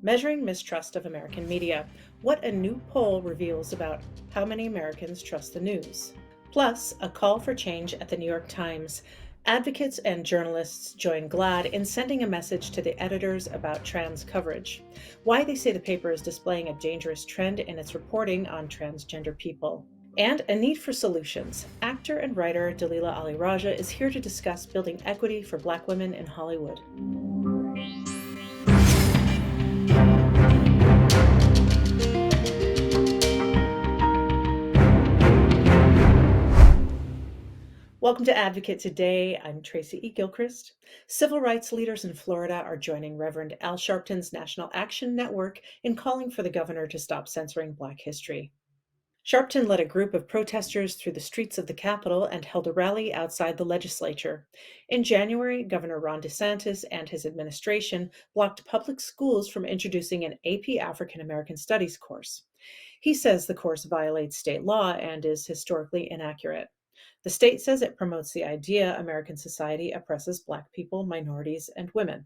Measuring mistrust of American media. What a new poll reveals about how many Americans trust the news. Plus, a call for change at the New York Times. Advocates and journalists join GLAAD in sending a message to the editors about trans coverage. Why they say the paper is displaying a dangerous trend in its reporting on transgender people. And a need for solutions. Actor and writer Dalila Ali Rayah is here to discuss building equity for Black women in Hollywood. Welcome to Advocate Today. I'm Tracy E. Gilchrist. Civil rights leaders in Florida are joining Reverend Al Sharpton's National Action Network in calling for the governor to stop censoring Black history. Sharpton led a group of protesters through the streets of the Capitol and held a rally outside the legislature. In January, Governor Ron Desantis and his administration blocked public schools from introducing an AP African American Studies course. He says the course violates state law and is historically inaccurate. The state says it promotes the idea American society oppresses Black people, minorities, and women.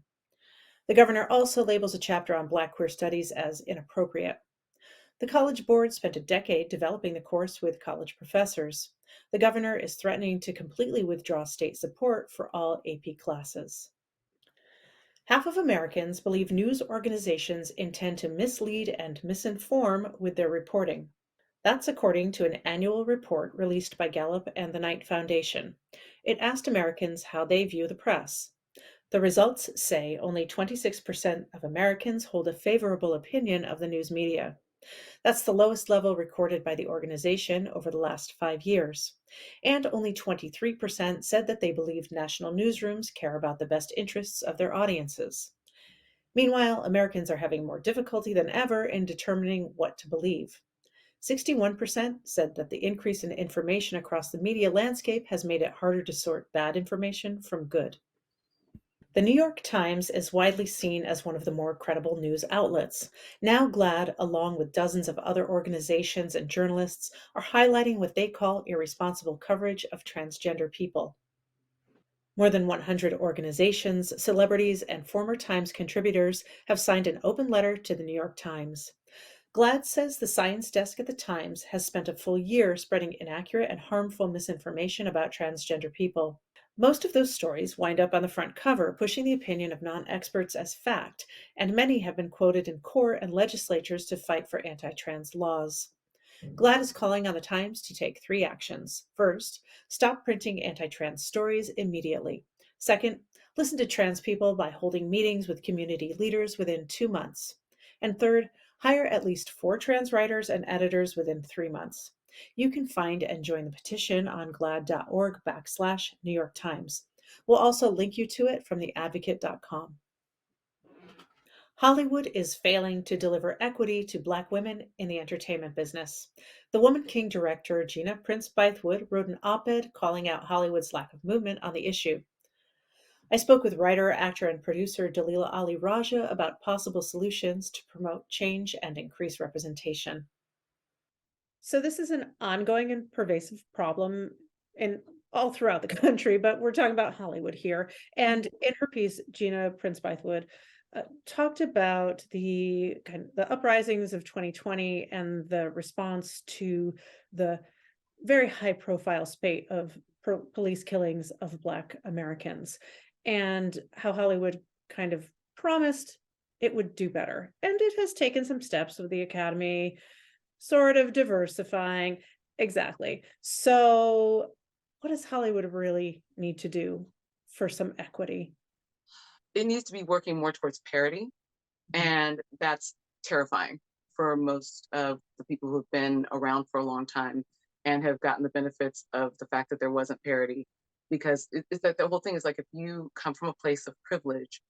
The governor also labels a chapter on Black queer studies as inappropriate. The College Board spent a decade developing the course with college professors. The governor is threatening to completely withdraw state support for all AP classes. Half of Americans believe news organizations intend to mislead and misinform with their reporting. That's according to an annual report released by Gallup and the Knight Foundation. It asked Americans how they view the press. The results say only 26% of Americans hold a favorable opinion of the news media. That's the lowest level recorded by the organization over the last 5 years. And only 23% said that they believed national newsrooms care about the best interests of their audiences. Meanwhile, Americans are having more difficulty than ever in determining what to believe. 61% said that the increase in information across the media landscape has made it harder to sort bad information from good. The New York Times is widely seen as one of the more credible news outlets. Now, GLAAD, along with dozens of other organizations and journalists, are highlighting what they call irresponsible coverage of transgender people. More than 100 organizations, celebrities, and former Times contributors have signed an open letter to the New York Times. GLAAD says the science desk at the Times has spent a full year spreading inaccurate and harmful misinformation about transgender people. Most of those stories wind up on the front cover, pushing the opinion of non-experts as fact, and many have been quoted in court and legislatures to fight for anti-trans laws. GLAAD is calling on the Times to take 3 actions. First, stop printing anti-trans stories immediately. Second, listen to trans people by holding meetings with community leaders within 2 months. And third, hire at least 4 trans writers and editors within 3 months. You can find and join the petition on glaad.org/New York Times. We'll also link you to it from theadvocate.com. Hollywood is failing to deliver equity to Black women in the entertainment business. The Woman King director Gina Prince Bythewood wrote an op-ed calling out Hollywood's lack of movement on the issue. I spoke with writer, actor, and producer Dalila Ali Rayah about possible solutions to promote change and increase representation. So this is an ongoing and pervasive problem in all throughout the country, but we're talking about Hollywood here. And in her piece, Gina Prince Bythewood talked about the uprisings of 2020 and the response to the very high-profile spate of police killings of Black Americans, and how Hollywood kind of promised it would do better. And it has taken some steps with the Academy sort of diversifying. Exactly. So what does Hollywood really need to do for some equity? It needs to be working more towards parity, and that's terrifying for most of the people who've been around for a long time and have gotten the benefits of the fact that there wasn't parity. Because it's that the whole thing is like if you come from a place of privilege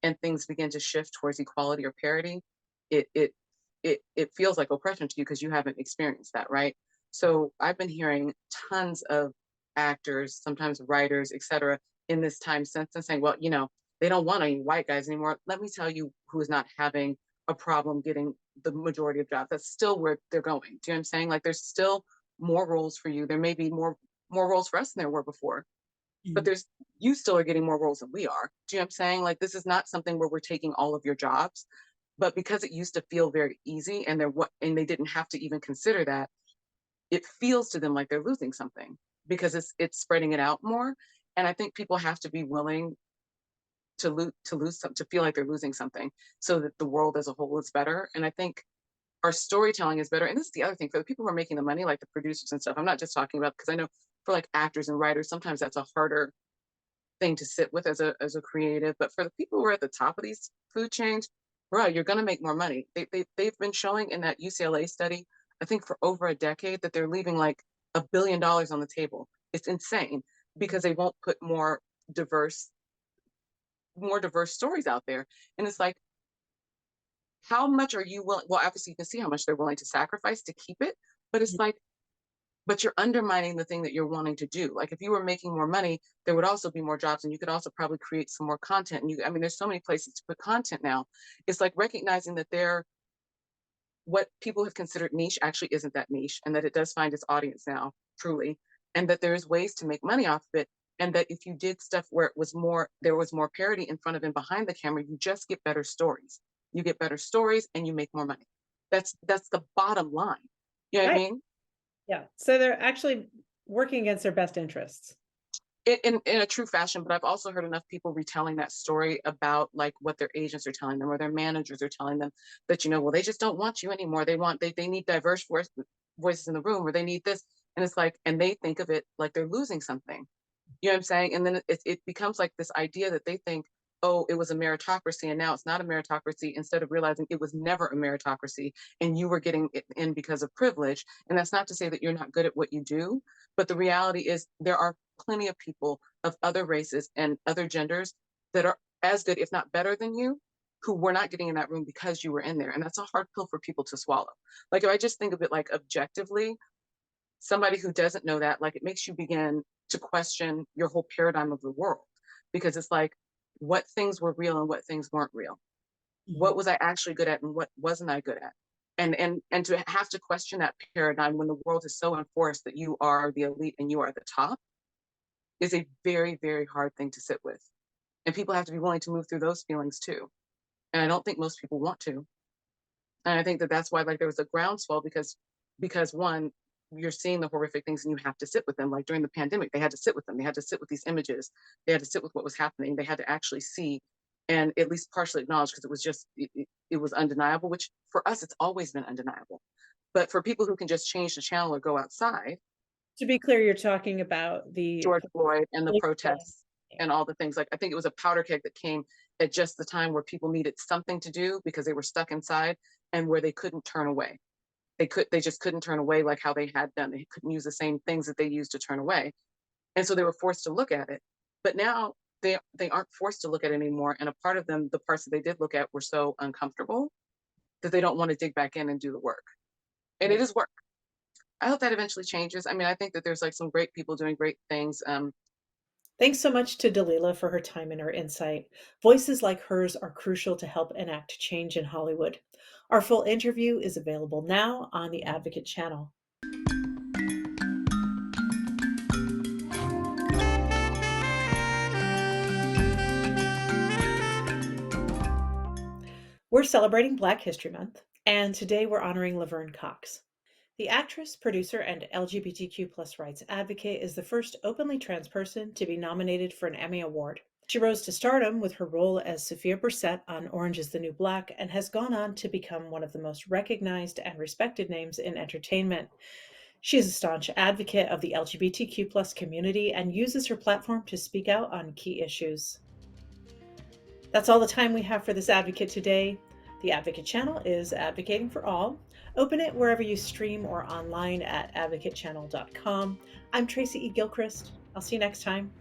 and things begin to shift towards equality or parity, it it it feels like oppression to you because you haven't experienced that, right? So I've been hearing tons of actors, sometimes writers, etc., in this time since and saying, well, they don't want any white guys anymore. Let me tell you who is not having a problem getting the majority of jobs. That's still where they're going. Do you know what I'm saying? Like there's still more roles for you. There may be more roles for us than there were before. But you still are getting more roles than we are. Do you know what I'm saying? Like this is not something where we're taking all of your jobs. But because it used to feel very easy and they didn't have to even consider that, it feels to them like they're losing something because it's spreading it out more. And I think people have to be willing to lose some, to feel like they're losing something so that the world as a whole is better. And I think our storytelling is better. And this is the other thing for the people who are making the money, like the producers and stuff. I'm not just talking about, because I know for like actors and writers, sometimes that's a harder thing to sit with as a creative. But for the people who are at the top of these food chains, bro, you're going to make more money. They've been showing in that UCLA study, I think for over a decade, that they're leaving like $1 billion on the table. It's insane because they won't put diverse more diverse stories out there. And it's like, how much are you willing? Well, obviously you can see how much they're willing to sacrifice to keep it, but it's like, but you're undermining the thing that you're wanting to do. Like if you were making more money, there would also be more jobs and you could also probably create some more content. And I mean, there's so many places to put content now. It's like recognizing that what people have considered niche actually isn't that niche, and that it does find its audience now, truly, and that there's ways to make money off of it. And that if you did stuff where there was more parody in front of and behind the camera, you just get better stories. You get better stories and you make more money. That's the bottom line. You know what I Right. mean? Yeah. So they're actually working against their best interests. In a true fashion, but I've also heard enough people retelling that story about like what their agents are telling them or their managers are telling them, that, well, they just don't want you anymore. They need diverse voices in the room, or they need this. And it's like, and they think of it like they're losing something. You know what I'm saying? And then it becomes like this idea that they think, oh, it was a meritocracy, and now it's not a meritocracy, instead of realizing it was never a meritocracy and you were getting it in because of privilege. And that's not to say that you're not good at what you do, but the reality is there are plenty of people of other races and other genders that are as good, if not better than you, who were not getting in that room because you were in there. And that's a hard pill for people to swallow. Like if I just think of it like objectively, somebody who doesn't know that, like it makes you begin to question your whole paradigm of the world, because it's like, what things were real and what things weren't real? Mhm. What was I actually good at and what wasn't I good at? And to have to question that paradigm when the world is so enforced that you are the elite and you are the top is a very, very hard thing to sit with. And people have to be willing to move through those feelings too. And I don't think most people want to. And I think that that's why like there was a groundswell, because one, you're seeing the horrific things and you have to sit with them. Like during the pandemic, they had to sit with them. They had to sit with these images. They had to sit with what was happening. They had to actually see and at least partially acknowledge, because it was just it was undeniable, which for us it's always been undeniable. But for people who can just change the channel or go outside, To be clear, you're talking about the George Floyd and the police killing. protests and all the things, like I think it was a powder keg that came at just the time where people needed something to do because they were stuck inside, and where they couldn't turn away. They just couldn't turn away like how they had done. They couldn't use the same things that they used to turn away. And so they were forced to look at it. But now they aren't forced to look at it anymore. And a part of them, the parts that they did look at, were so uncomfortable that they don't want to dig back in and do the work. And it Right. is work. I hope that eventually changes. I mean, I think that there's like some great people doing great things. Thanks so much to Dalila for her time and her insight. Voices like hers are crucial to help enact change in Hollywood. Our full interview is available now on the Advocate channel. We're celebrating Black History Month, and today we're honoring Laverne Cox. The actress, producer, and LGBTQ plus rights advocate is the first openly trans person to be nominated for an Emmy Award. She rose to stardom with her role as Sophia Brissett on Orange is the New Black and has gone on to become one of the most recognized and respected names in entertainment. She is a staunch advocate of the LGBTQ plus community and uses her platform to speak out on key issues. That's all the time we have for this advocate today. The Advocate channel is advocating for all. Open it wherever you stream or online at advocatechannel.com. I'm Tracy E. Gilchrist. I'll see you next time.